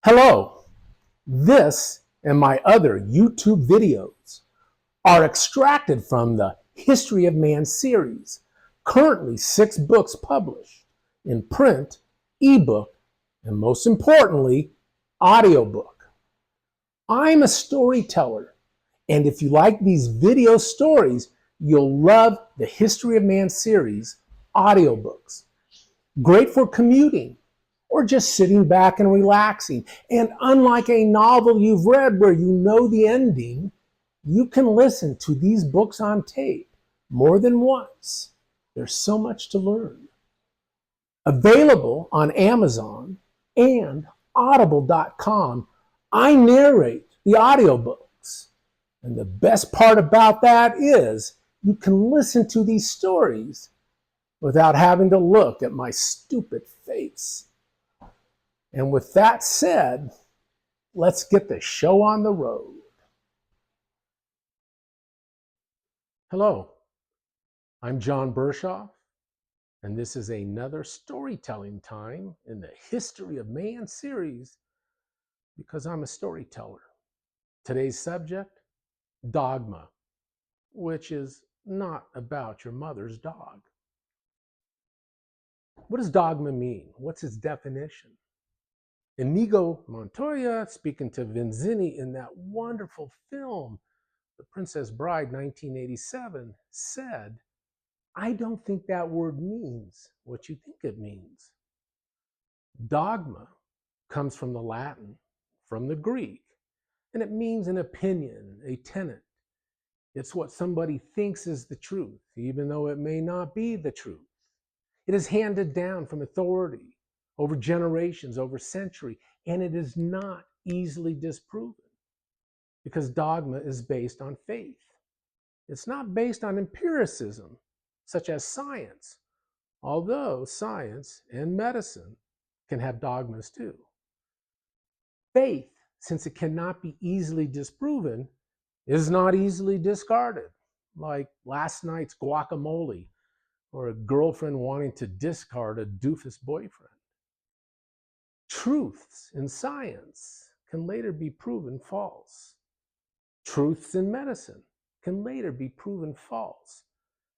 Hello, this and my other YouTube videos are extracted from the History of Man series, currently 6 books published in print, ebook, and most importantly, audiobook. I'm a storyteller, and if you like these video stories, you'll love the History of Man series audiobooks. Great for commuting or just sitting back and relaxing. And unlike a novel you've read where you know the ending, you can listen to these books on tape more than once. There's so much to learn. Available on Amazon and audible.com, I narrate the audiobooks. And the best part about that is you can listen to these stories without having to look at my stupid face. And with that said, let's get the show on the road. Hello, I'm John Bershoff, and this is another storytelling time in the History of Man series because I'm a storyteller. Today's subject, Dogma, which is not about your mother's dog. What does dogma mean? What's its definition? Inigo Montoya, speaking to Vizzini in that wonderful film, The Princess Bride, 1987, said, I don't think that word means what you think it means. Dogma comes from the Latin, from the Greek, and it means an opinion, a tenet. It's what somebody thinks is the truth, even though it may not be the truth. It is handed down from authority over generations, over centuries, and it is not easily disproven because dogma is based on faith. It's not based on empiricism, such as science, although science and medicine can have dogmas too. Faith, since it cannot be easily disproven, is not easily discarded, like last night's guacamole or a girlfriend wanting to discard a doofus boyfriend. Truths in science can later be proven false. Truths in medicine can later be proven false.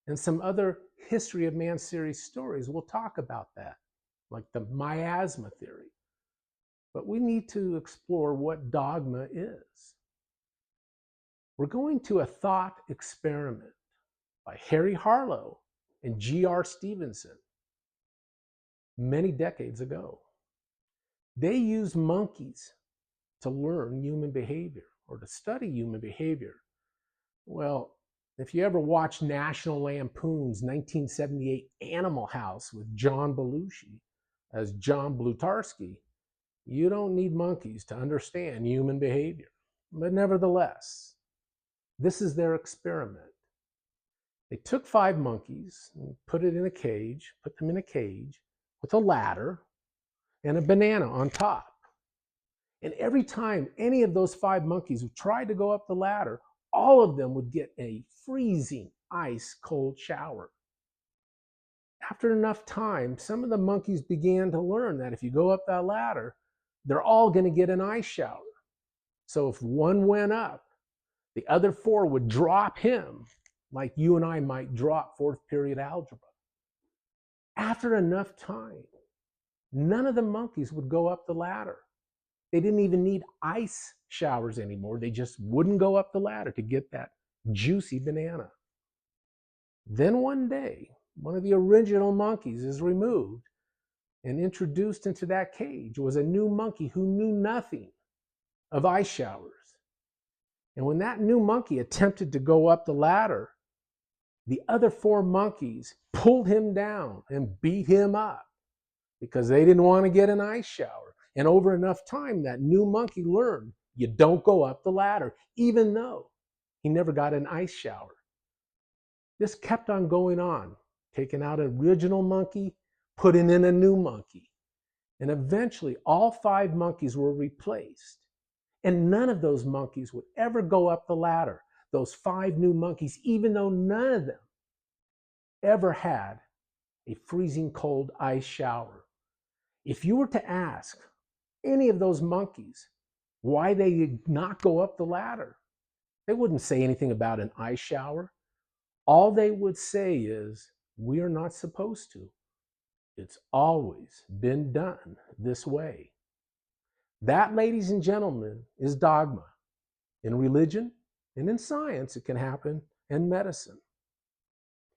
And some other History of Man series stories will talk about that, like the miasma theory. But we need to explore what dogma is. We're going to a thought experiment by Harry Harlow and G.R. Stevenson many decades ago. They used monkeys to learn human behavior or to study human behavior. Well, if you ever watched National Lampoon's 1978 Animal House with John Belushi as John Blutarski, you don't need monkeys to understand human behavior. But nevertheless, this is their experiment. They took 5 monkeys and put them in a cage with a ladder and a banana on top. And every time any of those 5 monkeys tried to go up the ladder, all of them would get a freezing, ice cold shower. After enough time, some of the monkeys began to learn that if you go up that ladder, they're all going to get an ice shower. So if one went up, the other 4 would drop him, like you and I might drop 4th period algebra. After enough time, none of the monkeys would go up the ladder. They didn't even need ice showers anymore. They just wouldn't go up the ladder to get that juicy banana. Then one day, one of the original monkeys is removed, and introduced into that cage was a new monkey who knew nothing of ice showers. And when that new monkey attempted to go up the ladder, the other 4 monkeys pulled him down and beat him up because they didn't want to get an ice shower. And over enough time, that new monkey learned you don't go up the ladder, even though he never got an ice shower. This kept on going on, taking out an original monkey, putting in a new monkey. And eventually, all 5 monkeys were replaced. And none of those monkeys would ever go up the ladder. Those 5 new monkeys, even though none of them ever had a freezing cold ice shower. If you were to ask any of those monkeys why they did not go up the ladder. They wouldn't say anything about an ice shower. All they would say is, we are not supposed to. It's always been done this way. That, ladies and gentlemen, is dogma. In religion and in science, it can happen in medicine.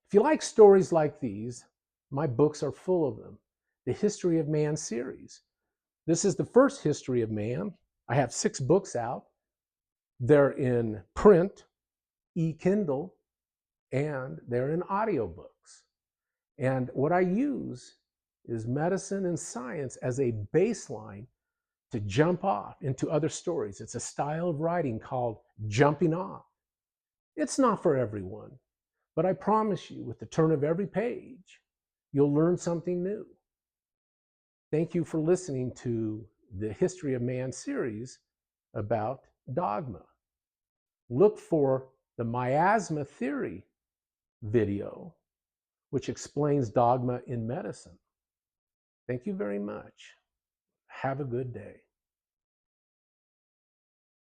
If you like stories like these, my books are full of them. The History of Man series. This is the first History of Man. I have 6 books out. They're in print, e-Kindle, and they're in audiobooks. And what I use is medicine and science as a baseline to jump off into other stories. It's a style of writing called jumping off. It's not for everyone, but I promise you, with the turn of every page, you'll learn something new. Thank you for listening to the History of Man series about dogma. Look for the miasma theory video, which explains dogma in medicine. Thank you very much. Have a good day.